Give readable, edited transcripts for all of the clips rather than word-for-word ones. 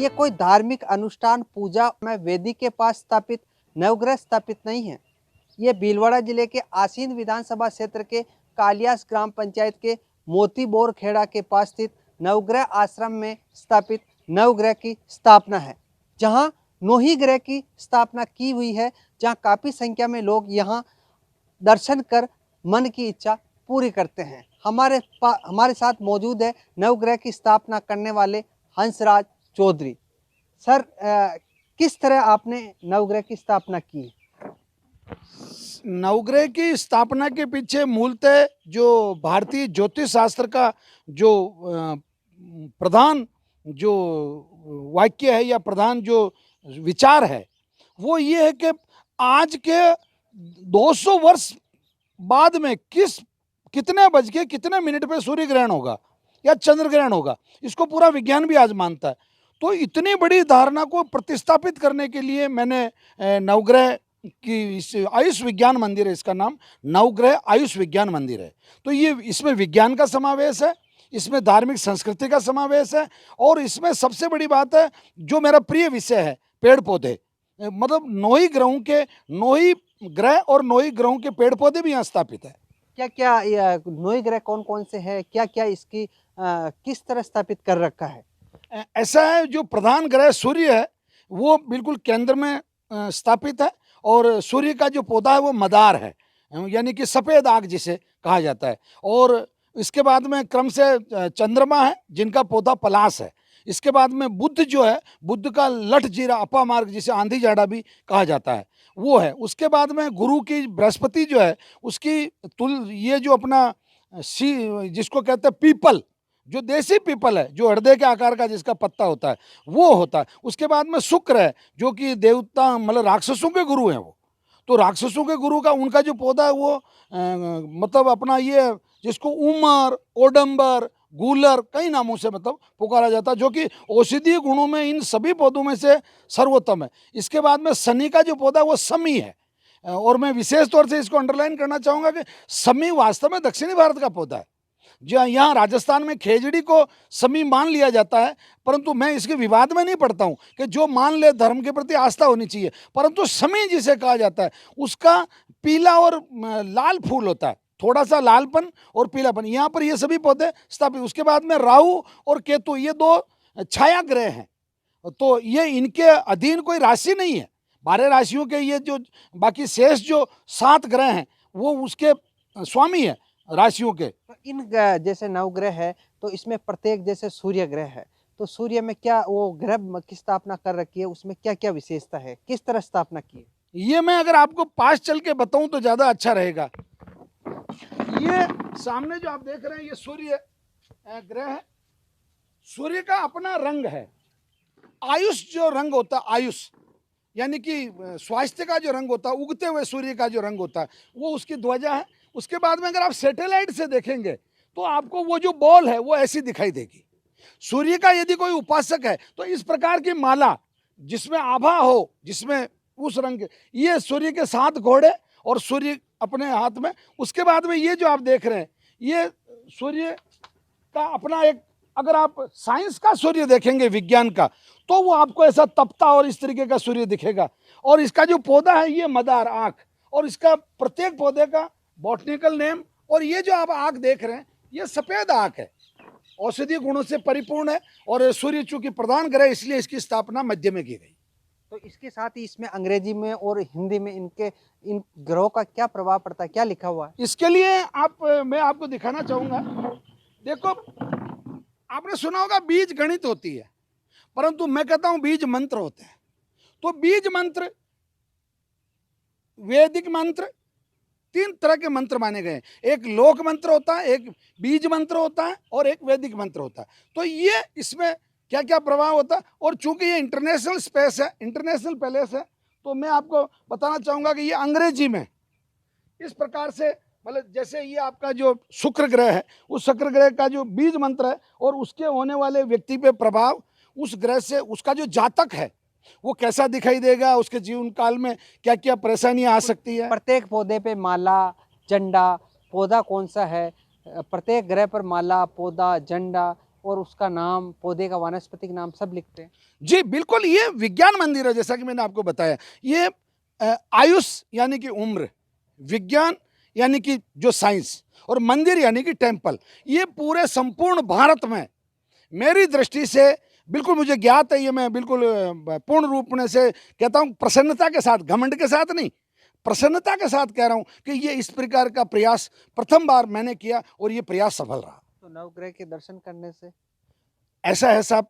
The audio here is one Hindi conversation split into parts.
ये कोई धार्मिक अनुष्ठान पूजा में वेदी के पास स्थापित नवग्रह स्थापित नहीं है। ये भीलवाड़ा जिले के आसीन विधानसभा क्षेत्र के कालियास ग्राम पंचायत के मोती बोर खेड़ा के पास स्थित नवग्रह आश्रम में स्थापित नवग्रह की स्थापना है, जहां नौही ग्रह की स्थापना की हुई है, जहां काफ़ी संख्या में लोग यहां दर्शन कर मन की इच्छा पूरी करते हैं। हमारे साथ मौजूद है नवग्रह की स्थापना करने वाले हंसराज चौधरी। सर, किस तरह आपने नवग्रह की स्थापना की? नवग्रह की स्थापना के पीछे मूलतः जो भारतीय ज्योतिष शास्त्र का जो प्रधान जो वाक्य है या प्रधान जो विचार है वो ये है कि आज के 200 वर्ष बाद में कितने बज के कितने मिनट पे सूर्य ग्रहण होगा या चंद्र ग्रहण होगा, इसको पूरा विज्ञान भी आज मानता है। तो इतनी बड़ी धारणा को प्रतिस्थापित करने के लिए मैंने नवग्रह की आयुष विज्ञान मंदिर है, इसका नाम नवग्रह आयुष विज्ञान मंदिर है। तो ये इसमें विज्ञान का समावेश है, इसमें धार्मिक संस्कृति का समावेश है, और इसमें सबसे बड़ी बात है जो मेरा प्रिय विषय है पेड़ पौधे, मतलब नौही ग्रहों के नौही ग्रह और नौही ग्रहों के पेड़ पौधे भी यहाँ स्थापित है। क्या क्या नौही ग्रह कौन कौन से हैं, क्या क्या इसकी किस तरह स्थापित कर रखा है? ऐसा है, जो प्रधान ग्रह सूर्य है वो बिल्कुल केंद्र में स्थापित है, और सूर्य का जो पौधा है वो मदार है, यानी कि सफ़ेद आग जिसे कहा जाता है। और इसके बाद में क्रम से चंद्रमा है जिनका पौधा पलाश है। इसके बाद में बुध जो है, बुध का लठ जीरा अपा मार्ग जिसे आंधी जाड़ा भी कहा जाता है वो है। उसके बाद में गुरु की बृहस्पति जो है उसकी ये जो अपना जिसको कहते हैं पीपल, जो देसी पीपल है, जो हृदय के आकार का जिसका पत्ता होता है वो होता है। उसके बाद में शुक्र है जो कि देवता मतलब राक्षसों के गुरु हैं वो। तो राक्षसों के गुरु का उनका जो पौधा है वो मतलब अपना ये जिसको उमर, ओडंबर, गूलर कई नामों से मतलब पुकारा जाता है, जो कि औषधीय गुणों में इन सभी पौधों में से सर्वोत्तम है। इसके बाद में शनि का जो पौधा है वो समी है, और मैं विशेष तौर से इसको अंडरलाइन करना चाहूँगा कि समी वास्तव में दक्षिणी भारत का पौधा है। जो यहाँ राजस्थान में खेजड़ी को समी मान लिया जाता है, परंतु मैं इसके विवाद में नहीं पड़ता हूँ कि जो मान ले धर्म के प्रति आस्था होनी चाहिए, परंतु समी जिसे कहा जाता है उसका पीला और लाल फूल होता है, थोड़ा सा लालपन और पीलापन। यहाँ पर ये सभी पौधे स्थापित। उसके बाद में राहु और केतु ये दो छाया ग्रह हैं, तो ये इनके अधीन कोई राशि नहीं है। 12 राशियों के ये जो बाकी शेष जो 7 ग्रह हैं वो उसके स्वामी है राशियों के। तो इन जैसे नवग्रह है तो इसमें प्रत्येक जैसे सूर्य ग्रह है, तो सूर्य में क्या वो ग्रह की स्थापना कर रखी है, उसमें क्या क्या विशेषता है, किस तरह स्थापना की है? ये मैं अगर आपको पास चल के बताऊं तो ज्यादा अच्छा रहेगा। ये सामने जो आप देख रहे हैं ये सूर्य ग्रह है। सूर्य का अपना रंग है, आयुष जो रंग होता है, आयुष यानी कि स्वास्थ्य का जो रंग होता है, उगते हुए सूर्य का जो रंग होता है वो उसकी ध्वजा है। उसके बाद में अगर आप सैटेलाइट से देखेंगे तो आपको वो जो बॉल है वो ऐसी दिखाई देगी। सूर्य का यदि कोई उपासक है तो इस प्रकार की माला जिसमें आभा हो, जिसमें उस रंग के, ये सूर्य के 7 घोड़े और सूर्य अपने हाथ में। उसके बाद में ये जो आप देख रहे हैं ये सूर्य का अपना एक, अगर आप साइंस का सूर्य देखेंगे विज्ञान का, तो वो आपको ऐसा तपता और इस तरीके का सूर्य दिखेगा। और इसका जो पौधा है ये मदार आँख, और इसका प्रत्येक पौधे का बॉटनिकल नेम, और ये जो आप आँख देख रहे हैं ये सफ़ेद आँख है, औषधीय गुणों से परिपूर्ण है। और सूर्य चूंकि प्रधान ग्रह इसलिए इसकी स्थापना मध्य में की गई। तो इसके साथ ही इसमें अंग्रेजी में और हिंदी में इन ग्रहों का क्या प्रभाव पड़ता है, क्या लिखा हुआ है? इसके लिए मैं आपको दिखाना चाहूँगा। देखो, आपने सुना होगा बीज गणित होती है, परंतु मैं कहता हूँ बीज मंत्र होते हैं। तो बीज मंत्र, वैदिक मंत्र, 3 तरह के मंत्र माने गए। एक लोक मंत्र होता है, एक बीज मंत्र होता है, और एक वैदिक मंत्र होता है। तो ये इसमें क्या क्या प्रभाव होता है, और चूंकि ये इंटरनेशनल स्पेस है, इंटरनेशनल पैलेस है, तो मैं आपको बताना चाहूँगा कि ये अंग्रेजी में इस प्रकार से, मतलब जैसे ये आपका जो शुक्र ग्रह है, उस शुक्र ग्रह का जो बीज मंत्र है और उसके होने वाले व्यक्ति पे प्रभाव, उस ग्रह से उसका जो जातक है वो कैसा दिखाई देगा, उसके जीवन काल में क्या क्या परेशानियां आ सकती है। प्रत्येक पौधे पे माला, झंडा, पौधा कौन सा है, प्रत्येक ग्रह पर माला, पौधा, झंडा, और उसका नाम, पौधे का, वानस्पतिक नाम सब लिखते हैं। जी बिल्कुल, ये विज्ञान मंदिर है, जैसा कि मैंने आपको बताया। ये आयुष यानी कि उम्र, विज्ञान यानी कि जो साइंस, और मंदिर यानी कि टेम्पल, ये पूरे संपूर्ण भारत में मेरी दृष्टि से बिल्कुल, मुझे ज्ञात है, ये मैं बिल्कुल पूर्ण रूप में से कहता हूँ, प्रसन्नता के साथ, घमंड के साथ नहीं, प्रसन्नता के साथ कह रहा हूँ कि ये इस प्रकार का प्रयास प्रथम बार मैंने किया और ये प्रयास सफल रहा। तो नवग्रह के दर्शन करने से ऐसा है साहब,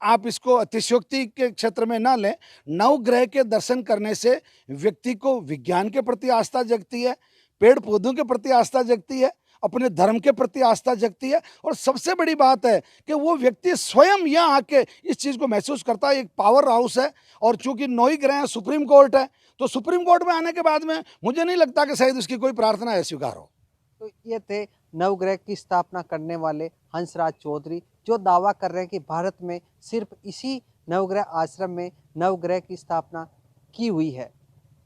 आप इसको अतिशयोक्ति के क्षेत्र में ना लें। नवग्रह के दर्शन करने से व्यक्ति को विज्ञान के प्रति आस्था जगती है, पेड़ पौधों के प्रति आस्था जगती है, अपने धर्म के प्रति आस्था जगती है, और सबसे बड़ी बात है कि वो व्यक्ति स्वयं यहाँ आके इस चीज़ को महसूस करता है। एक पावर हाउस है, और चूंकि 9 ही ग्रह सुप्रीम कोर्ट है, तो सुप्रीम कोर्ट में आने के बाद में मुझे नहीं लगता कि शायद उसकी कोई प्रार्थना अस्वीकार हो। तो ये थे नवग्रह की स्थापना करने वाले हंसराज चौधरी, जो दावा कर रहे हैं कि भारत में सिर्फ इसी नवग्रह आश्रम में नवग्रह की स्थापना की हुई है।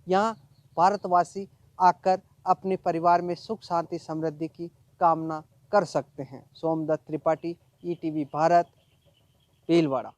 यहाँ भारतवासी आकर अपने परिवार में सुख शांति समृद्धि की कामना कर सकते हैं। सोमदत्त त्रिपाठी, ईटीवी भारत, भीलवाड़ा।